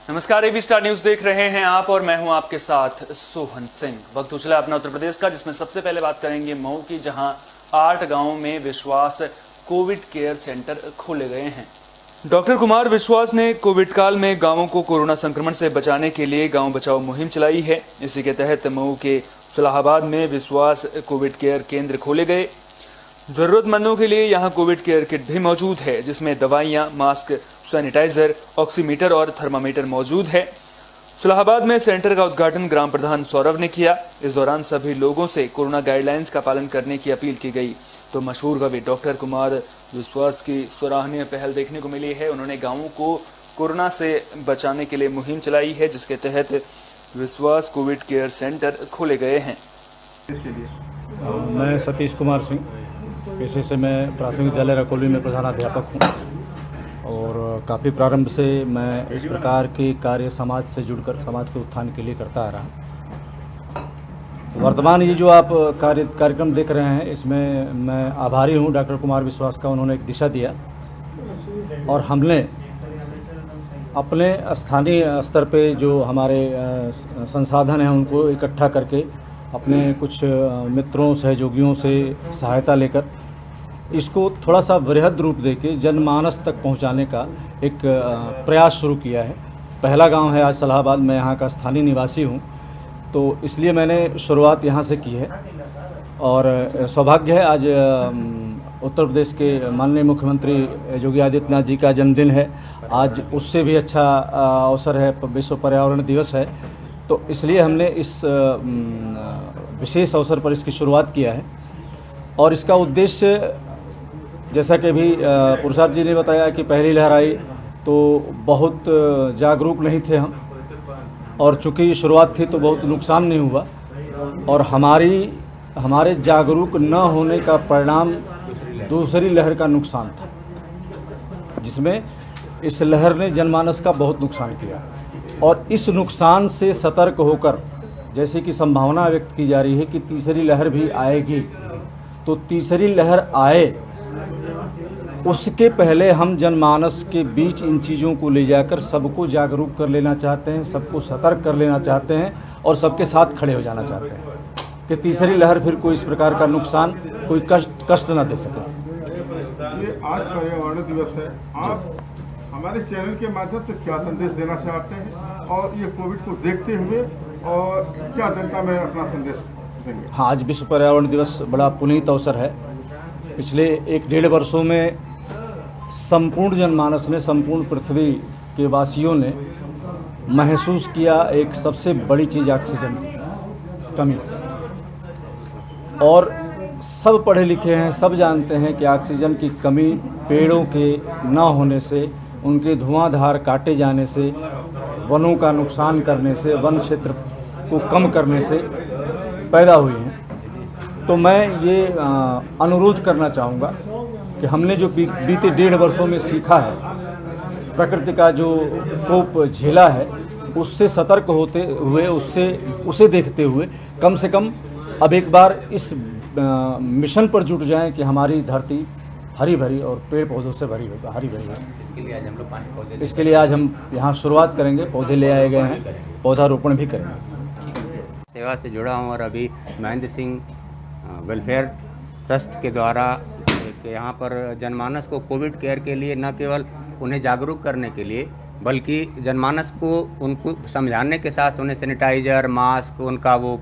नमस्कार, AB star news देख रहे हैं आप और मैं हूं आपके साथ सोहन सिंह। वक्त उछला अपना उत्तर प्रदेश का, जिसमें सबसे पहले बात करेंगे मऊ की, जहां 8 गांवों में विश्वास कोविड केयर सेंटर खोले गए हैं। डॉक्टर कुमार विश्वास ने कोविड काल में गांवों को कोरोना संक्रमण से बचाने के लिए गांव बचाओ मुहिम चलाई है। इसी के तहत मऊ के सलाहाबाद में विश्वास कोविड केयर केंद्र खोले गए। जरूरतमंदों के लिए यहां कोविड केयर किट भी मौजूद है, जिसमें दवाइयां, मास्क, सैनिटाइजर, ऑक्सीमीटर और थर्मामीटर मौजूद है। सलाहाबाद में सेंटर का उद्घाटन ग्राम प्रधान सौरभ ने किया। इस दौरान सभी लोगों से कोरोना गाइडलाइंस का पालन करने की अपील की गई। तो मशहूर कवि डॉक्टर कुमार विश्वास की सराहनीय पहल देखने को मिली है। उन्होंने गांवों को कोरोना से बचाने के लिए मुहिम चलाई है, जिसके तहत विश्वास कोविड केयर सेंटर खोले गए हैं। मैं सतीश कुमार सिंह, पेशे से मैं प्राथमिक विद्यालय रकोली में प्रधानाध्यापक हूँ और काफ़ी प्रारंभ से मैं इस प्रकार के कार्य समाज से जुड़कर समाज के उत्थान के लिए करता आ रहा हूँ। वर्तमान ये जो आप कार्यक्रम देख रहे हैं, इसमें मैं आभारी हूँ डॉक्टर कुमार विश्वास का। उन्होंने एक दिशा दिया और हमने अपने स्थानीय स्तर पे जो हमारे संसाधन हैं उनको इकट्ठा करके अपने कुछ मित्रों सहयोगियों से सहायता लेकर इसको थोड़ा सा वृहद रूप देके जनमानस तक पहुंचाने का एक प्रयास शुरू किया है। पहला गांव है आज सलाहाबाद, मैं यहाँ का स्थानीय निवासी हूँ, तो इसलिए मैंने शुरुआत यहाँ से की है। और सौभाग्य है आज उत्तर प्रदेश के माननीय मुख्यमंत्री योगी आदित्यनाथ जी का जन्मदिन है। आज उससे भी अच्छा अवसर है, विश्व पर्यावरण दिवस है, तो इसलिए हमने इस विशेष अवसर पर इसकी शुरुआत किया है। और इसका उद्देश्य, जैसा कि अभी पुरुषार्थ जी ने बताया कि पहली लहर आई तो बहुत जागरूक नहीं थे हम, और चूँकि शुरुआत थी तो बहुत नुकसान नहीं हुआ, और हमारे जागरूक न होने का परिणाम दूसरी लहर का नुकसान था, जिसमें इस लहर ने जनमानस का बहुत नुकसान किया। और इस नुकसान से सतर्क होकर, जैसे कि संभावना व्यक्त की जा रही है कि तीसरी लहर भी आएगी, तो तीसरी लहर आए उसके पहले हम जनमानस के बीच इन चीज़ों को ले जाकर सबको जागरूक कर लेना चाहते हैं, सबको सतर्क कर लेना चाहते हैं और सबके साथ खड़े हो जाना चाहते हैं कि तीसरी लहर फिर कोई इस प्रकार का नुकसान, कोई कष्ट न दे सके। ये आज पर्यावरण दिवस है, आप हमारे चैनल के माध्यम से क्या संदेश देना चाहते हैं और ये कोविड को देखते हुए और क्या जनता में अपना संदेश देंगे? हाँ, आज विश्व पर्यावरण दिवस बड़ा पुनीत अवसर है। पिछले 1-1.5 वर्षों में संपूर्ण जनमानस ने, संपूर्ण पृथ्वी के वासियों ने महसूस किया एक सबसे बड़ी चीज़ ऑक्सीजन कमी। और सब पढ़े लिखे हैं, सब जानते हैं कि ऑक्सीजन की कमी पेड़ों के न होने से, उनके धुआंधार काटे जाने से, वनों का नुकसान करने से, वन क्षेत्र को कम करने से पैदा हुई है। तो मैं ये अनुरोध करना चाहूँगा कि हमने जो बीते 1.5 वर्षों में सीखा है, प्रकृति का जो कोप झेला है, उससे सतर्क होते हुए, उसे देखते हुए कम से कम अब एक बार इस मिशन पर जुट जाएं कि हमारी धरती हरी भरी और पेड़ पौधों से हरी भरी है। इसके लिए आज हम यहाँ शुरुआत करेंगे, पौधे ले आए गए हैं, पौधारोपण भी करेंगे। सेवा से जुड़ा हूँ और अभी महेंद्र सिंह वेलफेयर ट्रस्ट के द्वारा यहाँ पर जनमानस को कोविड केयर के लिए न केवल उन्हें जागरूक करने के लिए, बल्कि जनमानस को उनको समझाने के साथ उन्हें सैनिटाइजर, मास्क, उनका वो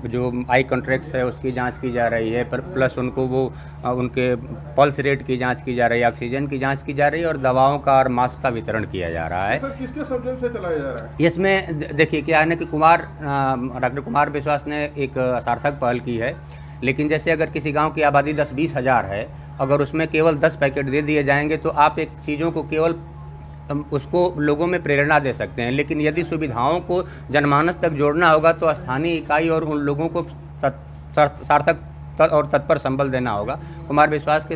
जो आई कॉन्ट्रैक्ट्स है उसकी जांच की जा रही है, प्लस उनको वो उनके पल्स रेट की जांच की जा रही है, ऑक्सीजन की जांच की जा रही है और दवाओं का और मास्क का वितरण किया जा रहा है। सर, किसके सौजन्य से चलाया जा रहा है? इसमें देखिए क्या है ना कि डॉक्टर कुमार विश्वास ने एक सार्थक पहल की है, लेकिन जैसे अगर किसी गांव की आबादी 10-20 हज़ार है, अगर उसमें केवल 10 पैकेट दे दिए जाएंगे तो आप एक चीज़ों को केवल उसको लोगों में प्रेरणा दे सकते हैं, लेकिन यदि सुविधाओं को जनमानस तक जोड़ना होगा तो स्थानीय इकाई और उन लोगों को सार्थक और तत्पर संबल देना होगा। कुमार विश्वास के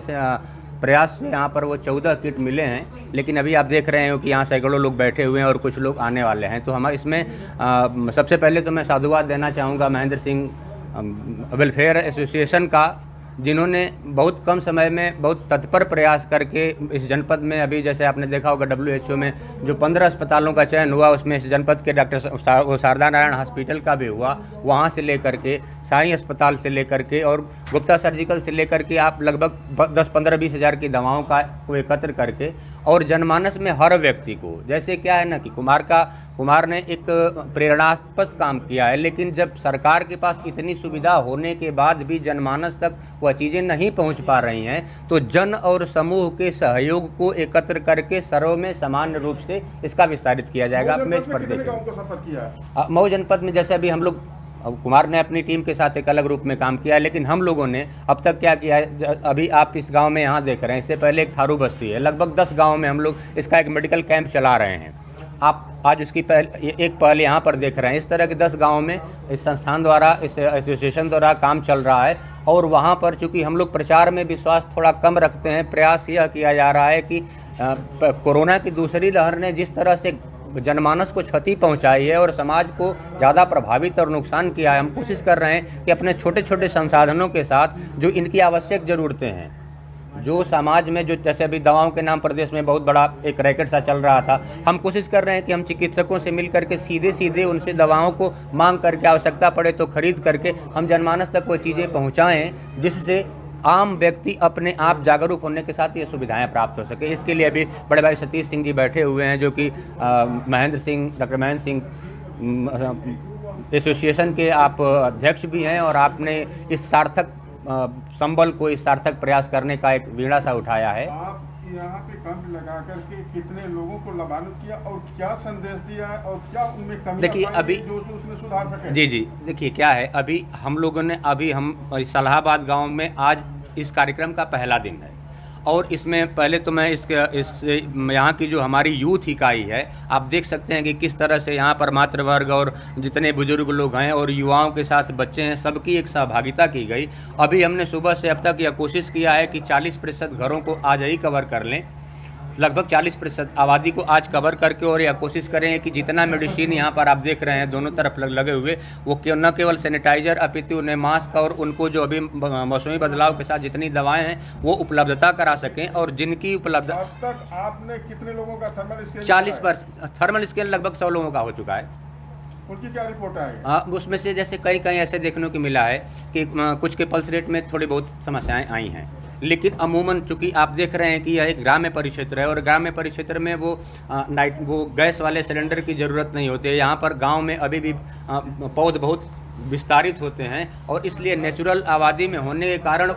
प्रयास से यहाँ पर वो 14 किट मिले हैं, लेकिन अभी आप देख रहे हो कि यहाँ सैकड़ों लोग बैठे हुए हैं और कुछ लोग आने वाले हैं। तो हमारे इसमें सबसे पहले तो मैं साधुवाद देना चाहूँगा महेंद्र सिंह वेलफेयर एसोसिएशन का, जिन्होंने बहुत कम समय में बहुत तत्पर प्रयास करके इस जनपद में, अभी जैसे आपने देखा होगा WHO में जो 15 अस्पतालों का चयन हुआ, उसमें इस जनपद के डॉक्टर शारदा नारायण हॉस्पिटल का भी हुआ, वहाँ से लेकर के साईं अस्पताल से लेकर के और गुप्ता सर्जिकल से लेकर के आप लगभग 10-15-20 हज़ार की दवाओं का को एकत्र करके और जनमानस में हर व्यक्ति को, जैसे क्या है ना कि कुमार ने एक प्रेरणास्पद काम किया है, लेकिन जब सरकार के पास इतनी सुविधा होने के बाद भी जनमानस तक वह चीज़ें नहीं पहुंच पा रही हैं, तो जन और समूह के सहयोग को एकत्र करके सर्व में सामान्य रूप से इसका विस्तारित किया जाएगा। आप मेज पर देखिए, मऊ जनपद में जैसे अभी हम लोग, कुमार ने अपनी टीम के साथ एक अलग रूप में काम किया है, लेकिन हम लोगों ने अब तक क्या किया है, अभी आप इस गांव में यहाँ देख रहे हैं, इससे पहले एक थारू बस्ती है, लगभग 10 गांव में हम लोग इसका एक मेडिकल कैंप चला रहे हैं। आप आज उसकी एक पहल यहाँ पर देख रहे हैं। इस तरह के 10 गाँव में इस संस्थान द्वारा, इस एसोसिएशन द्वारा काम चल रहा है और वहाँ पर चूँकि हम लोग प्रचार में विश्वास थोड़ा कम रखते हैं, प्रयास यह किया जा रहा है कि कोरोना की दूसरी लहर ने जिस तरह से जनमानस को क्षति पहुंचाई है और समाज को ज़्यादा प्रभावित और नुकसान किया है, हम कोशिश कर रहे हैं कि अपने छोटे छोटे संसाधनों के साथ जो इनकी आवश्यक ज़रूरतें हैं, जो समाज में जो जैसे अभी दवाओं के नाम प्रदेश में बहुत बड़ा एक रैकेट सा चल रहा था, हम कोशिश कर रहे हैं कि हम चिकित्सकों से मिल करके सीधे उनसे दवाओं को मांग करके, आवश्यकता पड़े तो खरीद करके हम जनमानस तक वो चीज़ें पहुँचाएँ, जिससे आम व्यक्ति अपने आप जागरूक होने के साथ ये सुविधाएं प्राप्त हो सके। इसके लिए अभी बड़े भाई सतीश सिंह जी बैठे हुए हैं, जो कि डॉक्टर महेंद्र सिंह एसोसिएशन के आप अध्यक्ष भी हैं और आपने इस सार्थक संबल को, इस सार्थक प्रयास करने का एक बीड़ा सा उठाया है। आप यहाँ पे कैंप लगा करके कितने लोगों को लाभान्वित किया और क्या संदेश दिया और क्या उनमें कमी, देखिए अभी जो उसमें सुधार सके? जी, देखिए क्या है, अभी हम लोगों ने, अभी हम सलाहाबाद गांव में आज इस कार्यक्रम का पहला दिन है और इसमें पहले तो मैं यहाँ की जो हमारी यूथ इकाई है, आप देख सकते हैं कि किस तरह से यहाँ पर मातृवर्ग और जितने बुजुर्ग लोग हैं और युवाओं के साथ बच्चे हैं, सबकी एक सहभागिता की गई। अभी हमने सुबह से अब तक यह कोशिश किया है कि 40% घरों को आज ही कवर कर लें, लगभग 40% आबादी को आज कवर करके, और यह कोशिश करें कि जितना मेडिसिन यहाँ पर आप देख रहे हैं दोनों तरफ लगे हुए, वो न केवल सैनिटाइजर अपितु उन्हें मास्क और उनको जो अभी मौसमी बदलाव के साथ जितनी दवाएं हैं वो उपलब्धता करा सकें। और जिनकी उपलब्धता, अब तक आपने कितने लोगों का थर्मल स्कैन? 40% थर्मल स्कैन लगभग 100 लोगों का हो चुका है। उनकी क्या रिपोर्ट आई? उसमें से जैसे कई ऐसे देखने को मिला है कि कुछ के पल्स रेट में थोड़ी बहुत समस्याएं आई हैं, लेकिन अमूमन चूंकि आप देख रहे हैं कि यह एक ग्राम्य परिक्षेत्र है और ग्राम्य परिक्षेत्र में वो गैस वाले सिलेंडर की ज़रूरत नहीं होती है। यहाँ पर गांव में अभी भी पौध बहुत विस्तारित होते हैं और इसलिए नेचुरल आबादी में होने के कारण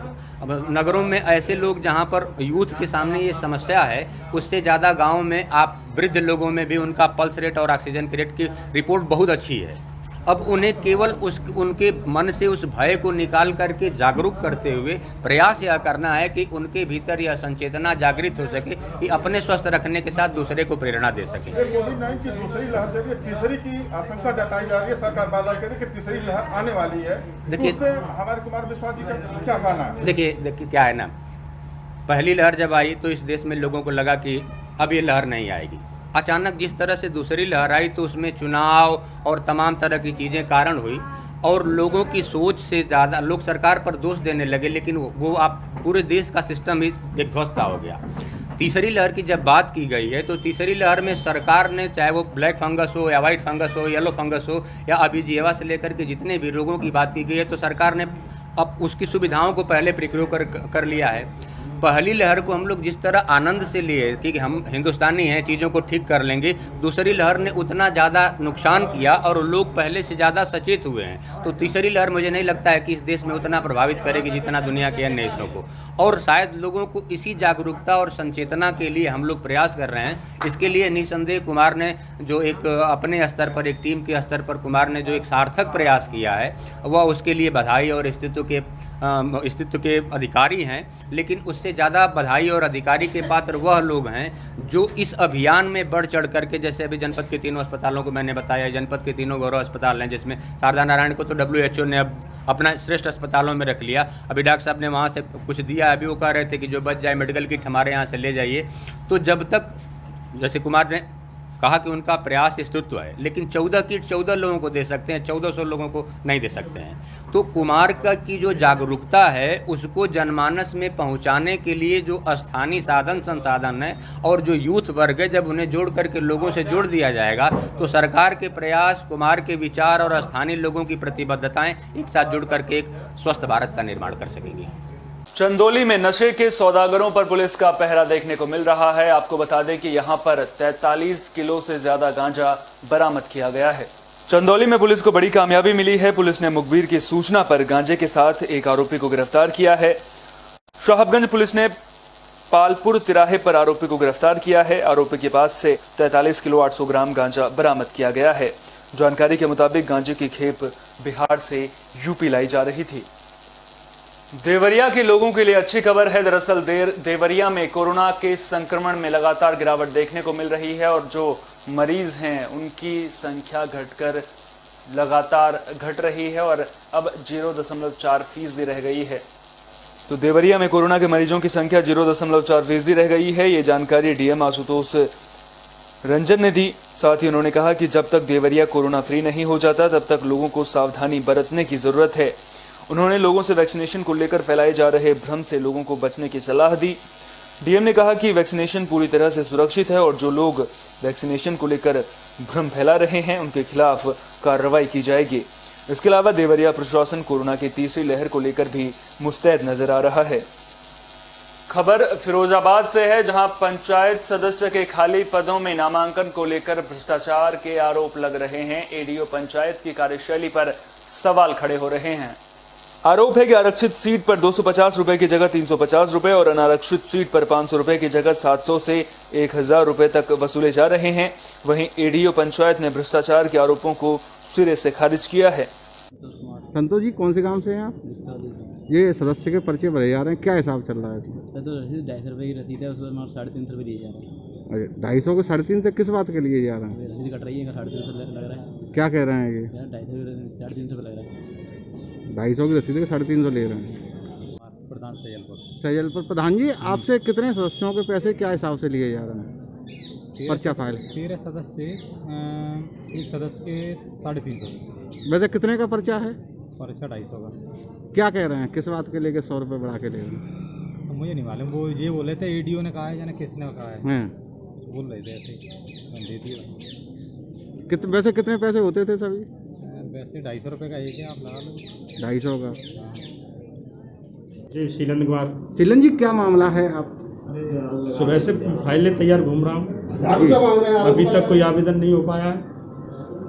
नगरों में ऐसे लोग जहाँ पर यूथ के सामने ये समस्या है, उससे ज़्यादा गाँव में आप वृद्ध लोगों में भी उनका पल्स रेट और ऑक्सीजन की रेट की रिपोर्ट बहुत अच्छी है। अब उन्हें केवल उनके मन से उस भय को निकाल करके जागरूक करते हुए प्रयास यह करना है कि उनके भीतर यह संचेतना जागृत हो सके कि अपने स्वस्थ रखने के साथ दूसरे को प्रेरणा दे सके। कोविड-19 की दूसरी लहर जब तीसरी की आशंका जताई जा रही है, सरकार बार बार कह रही है कि तीसरी लहर आने वाली है, देखिए तो हमारे कुमार विश्वास जी का क्या कहना है? देखिए क्या है ना, पहली लहर जब आई तो इस देश में लोगों को लगा कि अब ये लहर नहीं आएगी। अचानक जिस तरह से दूसरी लहर आई तो उसमें चुनाव और तमाम तरह की चीज़ें कारण हुई और लोगों की सोच से ज़्यादा लोग सरकार पर दोष देने लगे, लेकिन वो आप पूरे देश का सिस्टम ही एक ध्वस्त हो गया। तीसरी लहर की जब बात की गई है तो तीसरी लहर में सरकार ने, चाहे वो ब्लैक फंगस हो या वाइट फंगस हो, येलो फंगस हो या अभिजीवा से लेकर के जितने भी रोगों की बात की गई है, तो सरकार ने अब उसकी सुविधाओं को पहले प्रिक्रू कर लिया है। पहली लहर को हम लोग जिस तरह आनंद से लिए कि हम हिंदुस्तानी हैं, चीज़ों को ठीक कर लेंगे, दूसरी लहर ने उतना ज़्यादा नुकसान किया और लोग पहले से ज़्यादा सचेत हुए हैं। तो तीसरी लहर मुझे नहीं लगता है कि इस देश में उतना प्रभावित करेगी जितना दुनिया के अन्य देशों को, और शायद लोगों को इसी जागरूकता और संचेतना के लिए हम लोग प्रयास कर रहे हैं। इसके लिए निसंदेह कुमार ने जो एक अपने स्तर पर, एक टीम के स्तर पर कुमार ने जो एक सार्थक प्रयास किया है, वह उसके लिए बधाई और अस्तित्व के अधिकारी हैं। लेकिन उससे ज़्यादा बधाई और अधिकारी के पात्र वह लोग हैं जो इस अभियान में बढ़ चढ़ करके, जैसे अभी जनपद के 3 अस्पतालों को मैंने बताया, जनपद के 3 गौरव अस्पताल हैं, जिसमें शारदा नारायण को तो WHO ने अब अपना श्रेष्ठ अस्पतालों में रख लिया। अभी डॉक्टर साहब ने वहाँ से कुछ दिया, अभी वो कह रहे थे कि जो बच जाए मेडिकल किट हमारे यहाँ से ले जाइए। तो जब तक, जैसे कुमार ने कहा कि उनका प्रयास स्तुत्व है, लेकिन 14 किट 14 लोगों को दे सकते हैं, 1400 लोगों को नहीं दे सकते हैं। तो कुमार का की जो जागरूकता है उसको जनमानस में पहुंचाने के लिए जो स्थानीय साधन संसाधन है और जो यूथ वर्ग है, जब उन्हें जोड़ करके लोगों से जोड़ दिया जाएगा तो सरकार के प्रयास, कुमार के विचार और स्थानीय लोगों की प्रतिबद्धताएं एक साथ जुड़ करके एक स्वस्थ भारत का निर्माण कर सकेंगी। चंदौली में नशे के सौदागरों पर पुलिस का पहरा देखने को मिल रहा है। आपको बता दें कि यहां पर 43 किलो से ज्यादा गांजा बरामद किया गया है। चंदौली में पुलिस को बड़ी कामयाबी मिली है। पुलिस ने मुखबिर की सूचना पर गांजे के साथ एक आरोपी को गिरफ्तार किया है। साहबगंज पुलिस ने पालपुर तिराहे पर आरोपी को गिरफ्तार किया है। आरोपी के पास से 43 किलो 800 ग्राम गांजा बरामद किया गया है। जानकारी के मुताबिक गांजे की खेप बिहार से यूपी लाई जा रही थी। देवरिया के लोगों के लिए अच्छी खबर है। दरअसल देवरिया में कोरोना के संक्रमण में लगातार गिरावट देखने को मिल रही है और जो मरीज हैं उनकी संख्या घटकर लगातार घट रही है और अब 0.4% रह गई है। तो देवरिया में कोरोना के मरीजों की संख्या 0.4% रह गई है। ये जानकारी डीएम आशुतोष रंजन ने दी। साथ ही उन्होंने कहा कि जब तक देवरिया कोरोना फ्री नहीं हो जाता तब तक लोगों को सावधानी बरतने की जरूरत है। उन्होंने लोगों से वैक्सीनेशन को लेकर फैलाए जा रहे भ्रम से लोगों को बचने की सलाह दी। डीएम ने कहा कि वैक्सीनेशन पूरी तरह से सुरक्षित है और जो लोग वैक्सीनेशन को लेकर भ्रम फैला रहे हैं उनके खिलाफ कार्रवाई की जाएगी। इसके अलावा देवरिया प्रशासन कोरोना की तीसरी लहर को लेकर भी मुस्तैद नजर आ रहा है। खबर फिरोजाबाद से है, जहां पंचायत सदस्य के खाली पदों में नामांकन को लेकर भ्रष्टाचार के आरोप लग रहे हैं। एडीओ पंचायत की कार्यशैली पर सवाल खड़े हो रहे हैं। आरोप है कि आरक्षित सीट पर 250 रुपए की जगह 350 रुपए और अनारक्षित सीट पर 500 रुपए की जगह 700 से 1000 रुपए तक वसूले जा रहे हैं। वहीं एडीओ पंचायत ने भ्रष्टाचार के आरोपों को सिरे से खारिज किया है। संतोष जी, कौन से गांव से हैं आप? ये सदस्य के पर्चे भरे जा रहे हैं, क्या हिसाब चल रहा है? तो रसीद 250 रुपये की रसीद है, उसमें 350 रुपये दिए जा रहे हैं। 250 को 350 किस बात के लिए जा रहे हैं? रसीद कट रही है, 350 लग रहा है। क्या कह रहे हैं ये? 250 रुपये लग रहा है। 250 की रसीद के 350 ले रहे हैं। प्रधान सैजलपुर प्रधान जी, आपसे कितने सदस्यों के पैसे क्या हिसाब से लिए जा रहे हैं? पर्चा फाइल 13 सदस्य, एक सदस्य के 350। वैसे कितने का पर्चा है? पर्चा 250 का। क्या कह रहे हैं, किस बात के लेके 100 रुपये बढ़ा के ले रहे हैं? तो मुझे नहीं मालूम, वो ये बोले थे एडीओ ने कहा है, जाने किसने कहा है, बोल रहे थे ऐसे, मैंने दे दिया। वैसे कितने पैसे होते थे सभी? वैसे 250 रुपये का एक है, आप लगा लो। 250 का। जी शीलन कुमार। शीलन जी, क्या मामला है? आप सुबह से फाइलें तैयार घूम रहा हूँ, अभी तक कोई आवेदन नहीं हो पाया है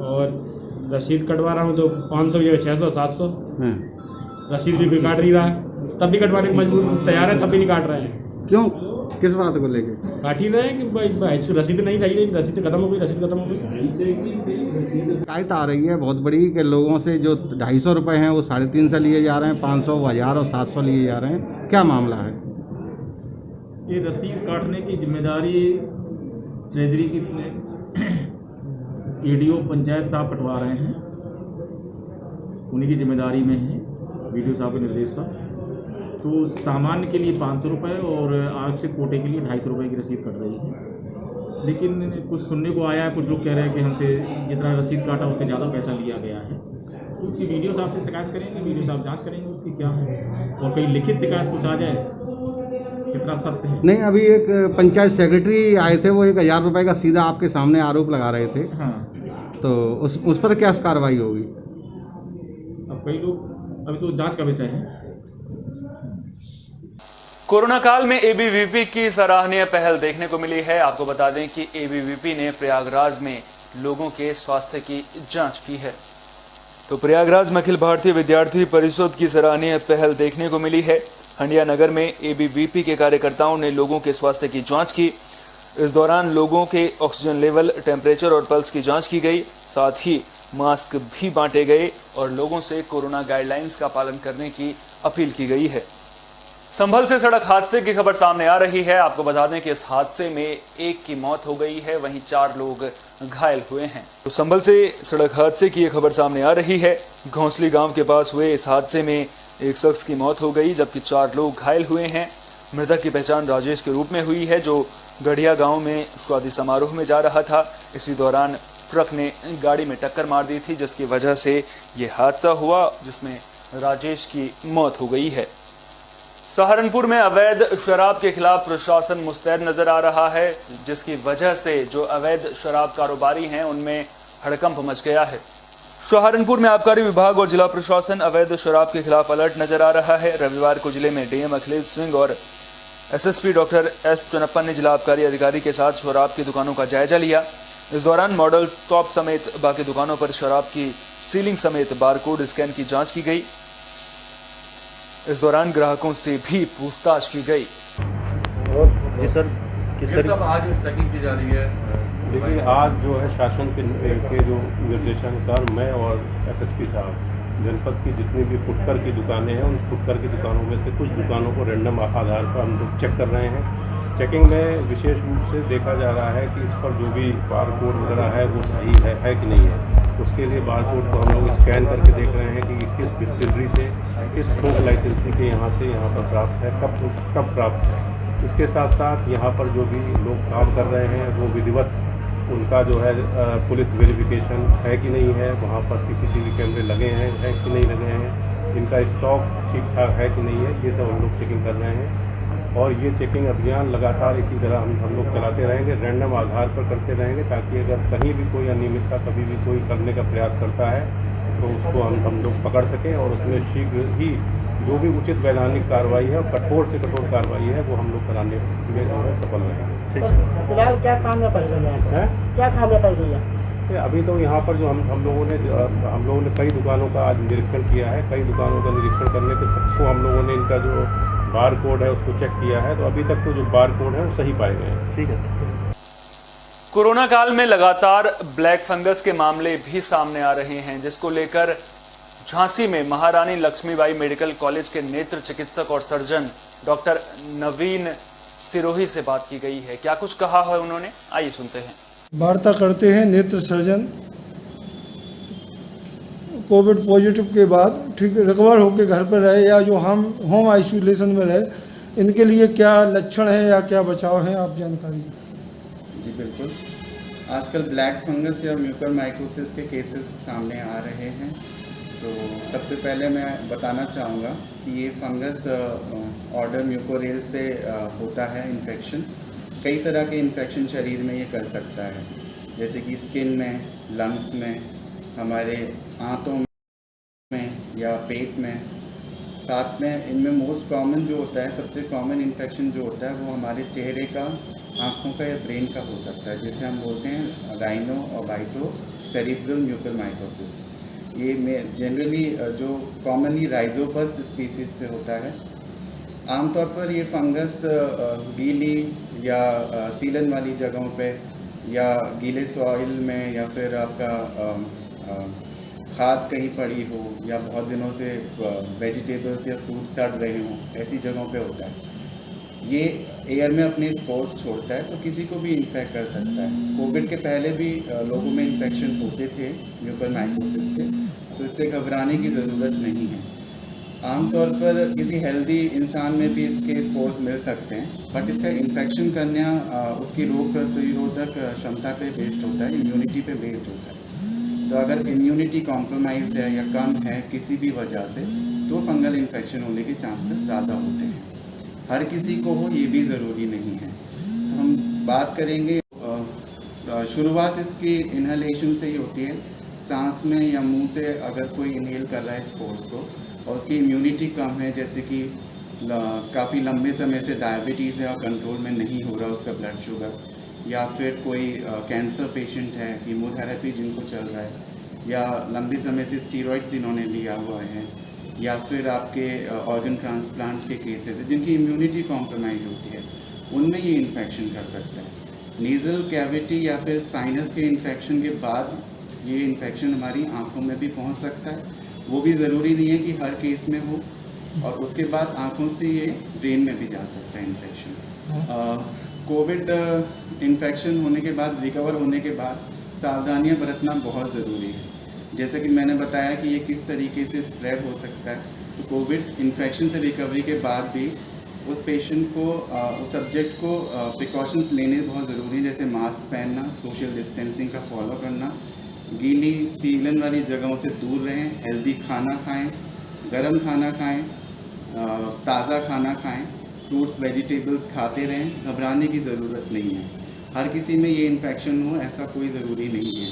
और रसीद कटवा रहा हूँ तो 500 या 600 700 रसीद भी काट नहीं रहा है। तब भी कटवाने की मजबूर तैयार है, तब भी नहीं काट रहे हैं। क्यों, किस बात को लेके? काट ही रहे हैं कि भाई रसीद नहीं चाहिए, रसीद खत्म हो गई, रसीद खत्म हो गई। शिकायत आ रही है बहुत बड़ी कि लोगों से जो 250 रुपये हैं वो 350 लिए जा रहे हैं, 500, 1000 और 700 लिए जा रहे हैं। क्या मामला है? ये रसीद काटने की जिम्मेदारी ट्रेजरी की एडीओ पंचायत साहब कटवा रहे हैं, उन्हीं की जिम्मेदारी में है, वीडियो साहब के निर्देश पर। तो सामान्य के लिए 500 रुपये और आवश्यक कोटे के लिए 250 रुपये की रसीद कट रही है। लेकिन कुछ सुनने को आया है, कुछ लोग कह रहे हैं कि हमसे जितना रसीद काटा उससे ज़्यादा पैसा लिया गया है। तो उसकी वीडियो साहब से शिकायत करेंगे, वीडियो साहब जांच करेंगे उसकी क्या है, और कहीं लिखित शिकायत कुछ आ जाए कितना सत्य है। नहीं, अभी एक पंचायत सेक्रेटरी आए थे, वो 1000 रुपये का सीधा आपके सामने आरोप लगा रहे थे। हाँ, तो उस पर क्या कार्रवाई होगी? अब कई लोग, अभी तो जांच का विषय है। कोरोना काल में एबीवीपी की सराहनीय पहल देखने को मिली है। आपको बता दें कि एबीवीपी ने प्रयागराज में लोगों के स्वास्थ्य की जांच की है। तो प्रयागराज में अखिल भारतीय विद्यार्थी परिषद की सराहनीय पहल देखने को मिली है। हंडिया नगर में एबीवीपी के कार्यकर्ताओं ने लोगों के स्वास्थ्य की जांच की। इस दौरान लोगों के ऑक्सीजन लेवल, टेम्परेचर और पल्स की जांच की गई। साथ ही मास्क भी बांटे गए और लोगों से कोरोना गाइडलाइंस का पालन करने की अपील की गई है। संभल से सड़क हादसे की खबर सामने आ रही है। आपको बता दें कि इस हादसे में एक की मौत हो गई है, वहीं 4 लोग घायल हुए हैं। तो संभल से सड़क हादसे की यह खबर सामने आ रही है। घोंसली गांव के पास हुए इस हादसे में एक शख्स की मौत हो गई, जबकि 4 लोग घायल हुए हैं। मृतक की पहचान राजेश के रूप में हुई है, जो गढ़िया गांव में शादी समारोह में जा रहा था। इसी दौरान ट्रक ने गाड़ी में टक्कर मार दी थी, जिसकी वजह से ये हादसा हुआ, जिसमें राजेश की मौत हो गई है। सहारनपुर में अवैध शराब के खिलाफ प्रशासन मुस्तैद नजर आ रहा है, जिसकी वजह से जो अवैध शराब कारोबारी हैं उनमें हड़कंप मच गया है। सहारनपुर में आबकारी विभाग और जिला प्रशासन अवैध शराब के खिलाफ अलर्ट नजर आ रहा है। रविवार को जिले में डीएम अखिलेश सिंह और एसएसपी डॉक्टर एस चन्नप्पा ने जिला आबकारी अधिकारी के साथ शराब की दुकानों का जायजा लिया। इस दौरान मॉडल शॉप समेत बाकी दुकानों पर शराब की सीलिंग समेत बारकोड स्कैन की जांच की गई। इस दौरान ग्राहकों से भी पूछताछ की गई। जी सर, किस तरह आज चेकिंग की जा रही है? देखिए, आज जो है शासन के जो निर्देशानुसार मैं और एसएसपी साहब जनपद की जितनी भी फुटकर की दुकानें हैं, उन फुटकर की दुकानों में से कुछ दुकानों को रैंडम आधार पर हम लोग चेक कर रहे हैं। चेकिंग में विशेष रूप से देखा जा रहा है कि इस पर जो भी बारकोड वगैरह है वो सही है कि नहीं है। उसके लिए बारकोड को हम लोग स्कैन करके देख रहे हैं कि किस डिस्टिलरी से, किस थोक लाइसेंसी के यहाँ से यहाँ पर प्राप्त है, कब प्राप्त है। इसके साथ साथ यहाँ पर जो भी लोग काम कर रहे हैं वो विधिवत उनका जो है पुलिस वेरिफिकेशन है कि नहीं है, वहाँ पर सीसीटीवी कैमरे लगे हैं कि नहीं लगे हैं, इनका स्टॉक ठीक ठाक है कि नहीं है, ये सब हम लोग चेकिंग कर रहे हैं। और ये चेकिंग अभियान लगातार इसी तरह हम लोग चलाते रहेंगे, रैंडम आधार पर करते रहेंगे, ताकि अगर कहीं भी कोई अनियमितता कभी भी कोई करने का प्रयास करता है तो उसको हम लोग पकड़ सकें और उसमें शीघ्र ही जो भी उचित वैधानिक कार्रवाई है, कठोर से कठोर कार्रवाई है, वो हम लोग कराने में जो है सफल रहेंगे। फिलहाल क्या काम में पड़ गई है? क्या काम में पड़ गई है? अभी तो यहाँ पर जो हम लोगों ने कई दुकानों का आज निरीक्षण किया है। कई दुकानों का निरीक्षण करने के सबको हम लोगों ने इनका जो बार कोड है उसको चेक किया है, तो अभी तक तो जो बार कोड है वो सही पाए गए हैं। ठीक है। कोरोना काल में लगातार ब्लैक फंगस के मामले भी सामने आ रहे हैं, जिसको लेकर झांसी में महारानी लक्ष्मीबाई मेडिकल कॉलेज के नेत्र चिकित्सक और सर्जन डॉक्टर नवीन सिरोही से बात की गई है। क्या कुछ कहा है उन्होंने, आइए सुनते हैं। वार्ता करते हैं नेत्र सर्जन कोविड पॉजिटिव के बाद ठीक रिकवर होकर घर पर रहे या जो हम होम आइसोलेशन में रहे, इनके लिए क्या लक्षण है या क्या बचाव है, आप जानकारी। जी बिल्कुल, आजकल ब्लैक फंगस या म्यूकरमाइकोसिस के केसेस सामने आ रहे हैं। तो सबसे पहले मैं बताना चाहूँगा कि ये फंगस ऑर्डर म्यूकोरेल से होता है इन्फेक्शन। कई तरह के इन्फेक्शन शरीर में ये कर सकता है, जैसे कि स्किन में, लंग्स में, हमारे आंतों में या पेट में। साथ में इनमें मोस्ट कॉमन जो होता है, सबसे कॉमन इन्फेक्शन जो होता है वो हमारे चेहरे का, आँखों का या ब्रेन का हो सकता है, जिसे हम बोलते हैं राइनो और बाइटो सेरिब्रल म्यूकरमाइकोसिस। ये में जनरली जो कॉमनली राइजोपस स्पीसीज से होता है। आमतौर पर ये फंगस गीली या सीलन वाली जगहों पे या गीले सॉइल में या फिर आपका खाद कहीं पड़ी हो या बहुत दिनों से वेजिटेबल्स या फ्रूट सड़ रहे हों, ऐसी जगहों पे होता है। ये एयर में अपने स्पोर्स छोड़ता है, तो किसी को भी इन्फेक्ट कर सकता है। कोविड के पहले भी लोगों में इन्फेक्शन होते थे म्यूकरमाइकोसिस के, तो इससे घबराने की ज़रूरत नहीं है। आमतौर पर किसी हेल्दी इंसान में भी इसके स्पोर्स मिल सकते हैं, बट इसका इन्फेक्शन करना उसकी रोग प्रतिरोधक क्षमता पे बेस्ड होता है, इम्यूनिटी पे बेस्ड होता है। तो अगर इम्यूनिटी कॉम्प्रोमाइज़ है या कम है किसी भी वजह से, तो फंगल इन्फेक्शन होने के चांसेस ज़्यादा होते हैं। हर किसी को हो ये भी ज़रूरी नहीं है। तो हम बात करेंगे, शुरुआत इसकी इन्हेलेशन से ही होती है। सांस में या मुंह से अगर कोई इनहेल कर रहा है स्पोर्स को और उसकी इम्यूनिटी कम है, जैसे कि काफ़ी लंबे समय से डायबिटीज़ है और कंट्रोल में नहीं हो रहा उसका ब्लड शुगर, या फिर कोई कैंसर पेशेंट है, कीमोथेरेपी जिनको चल रहा है, या लंबे समय से स्टीरॉइड्स जिन्होंने लिया हुआ है, या फिर आपके ऑर्गन ट्रांसप्लांट के केसेस हैं जिनकी इम्यूनिटी कॉम्प्रोमाइज़ होती है, उनमें ये इन्फेक्शन कर सकता है। नीज़ल कैविटी या फिर साइनस के इन्फेक्शन के बाद ये इन्फेक्शन हमारी आँखों में भी पहुँच सकता है। वो भी ज़रूरी नहीं है कि हर केस में हो, और उसके बाद आँखों से ये ब्रेन में भी जा सकता है इन्फेक्शन। कोविड इन्फेक्शन होने के बाद, रिकवर होने के बाद सावधानियाँ बरतना बहुत ज़रूरी है। जैसे कि मैंने बताया कि ये किस तरीके से स्प्रेड हो सकता है, तो कोविड इन्फेक्शन से रिकवरी के बाद भी उस पेशेंट को उस सब्जेक्ट को प्रिकॉशंस लेने बहुत ज़रूरी है, जैसे मास्क पहनना, सोशल डिस्टेंसिंग का फॉलो करना, गीली सीलन वाली जगहों से दूर रहें, हेल्दी खाना खाएं, गर्म खाना खाएं, ताज़ा खाना खाएं, फ्रूट्स वेजिटेबल्स खाते रहें। घबराने की ज़रूरत नहीं है, हर किसी में ये इन्फेक्शन हो ऐसा कोई ज़रूरी नहीं है।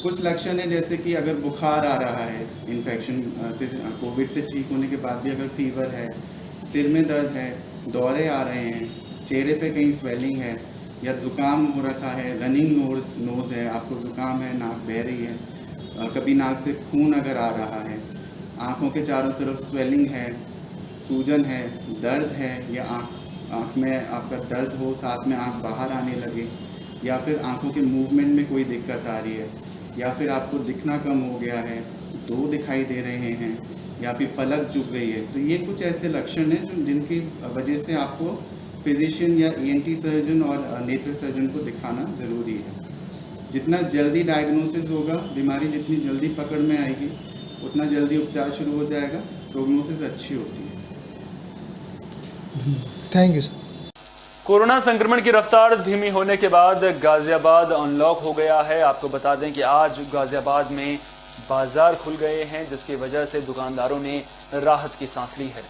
कुछ लक्षण है जैसे कि अगर बुखार आ रहा है, इन्फेक्शन से कोविड से ठीक होने के बाद भी अगर फीवर है, सिर में दर्द है, दौरे आ रहे हैं, चेहरे पे कहीं स्वेलिंग है या ज़ुकाम हो रखा है, रनिंग नोज़ है, आपको ज़ुकाम है, नाक बह रही है, कभी नाक से खून अगर आ रहा है, आँखों के चारों तरफ स्वेलिंग है, सूजन है, दर्द है या आँख में आपका दर्द हो, साथ में आँख बाहर आने लगे, या फिर आँखों के मूवमेंट में कोई दिक्कत आ रही है, या फिर आपको दिखना कम हो गया है, दो दिखाई दे रहे हैं, या फिर पलक चुभ गई है, तो ये कुछ ऐसे लक्षण हैं जिनकी वजह से आपको फिजिशियन या ENT सर्जन और नेत्र सर्जन को दिखाना ज़रूरी है। जितना जल्दी डायग्नोसिस होगा, बीमारी जितनी जल्दी पकड़ में आएगी, उतना जल्दी उपचार शुरू हो जाएगा, प्रोग्नोसिस अच्छी होती है। Thank you sir. कोरोना संक्रमण की रफ्तार धीमी होने के बाद गाजियाबाद अनलॉक हो गया है। आपको बता दें कि आज गाजियाबाद में बाजार खुल गए हैं, जिसकी वजह से दुकानदारों ने राहत की सांस ली है।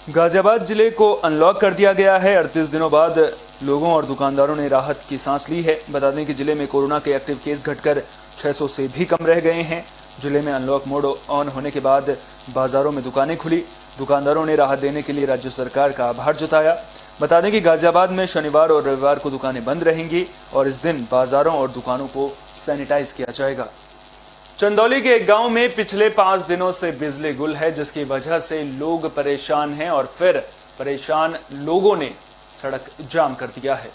गाजियाबाद जिले को अनलॉक कर दिया गया है। 38 दिनों बाद लोगों और दुकानदारों ने राहत की सांस ली है। बता दें कि जिले में कोरोना के एक्टिव केस घटकर 600 से भी कम रह गए हैं। जिले में अनलॉक मोड ऑन होने के बाद बाजारों में दुकानें खुली। दुकानदारों ने राहत देने के लिए राज्य सरकार का आभार जताया। बता दें कि गाजियाबाद में शनिवार और रविवार को दुकानें बंद रहेंगी और इस दिन बाजारों और दुकानों को सैनिटाइज किया जाएगा। चंदौली के एक गांव में पिछले 5 दिनों से बिजली गुल है, जिसकी वजह से लोग परेशान हैं और फिर परेशान लोगों ने सड़क जाम कर दिया है।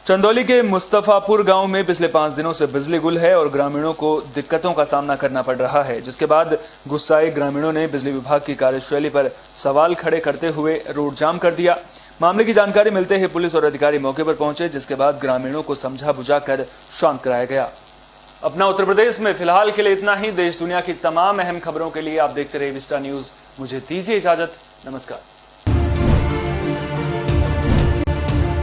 चंदौली के मुस्तफापुर गांव में पिछले 5 दिनों से बिजली गुल है और ग्रामीणों को दिक्कतों का सामना करना पड़ रहा है, जिसके बाद गुस्साए ग्रामीणों ने बिजली विभाग की कार्यशैली पर सवाल खड़े करते हुए रोड जाम कर दिया। मामले की जानकारी मिलते ही पुलिस और अधिकारी मौके पर पहुंचे, जिसके बाद ग्रामीणों को समझा बुझाकर शांत कराया गया। अपना उत्तर प्रदेश में फिलहाल के लिए इतना ही। देश दुनिया की तमाम अहम खबरों के लिए आप देखते रहिए विस्टा न्यूज। मुझे दीजिए इजाजत। नमस्कार।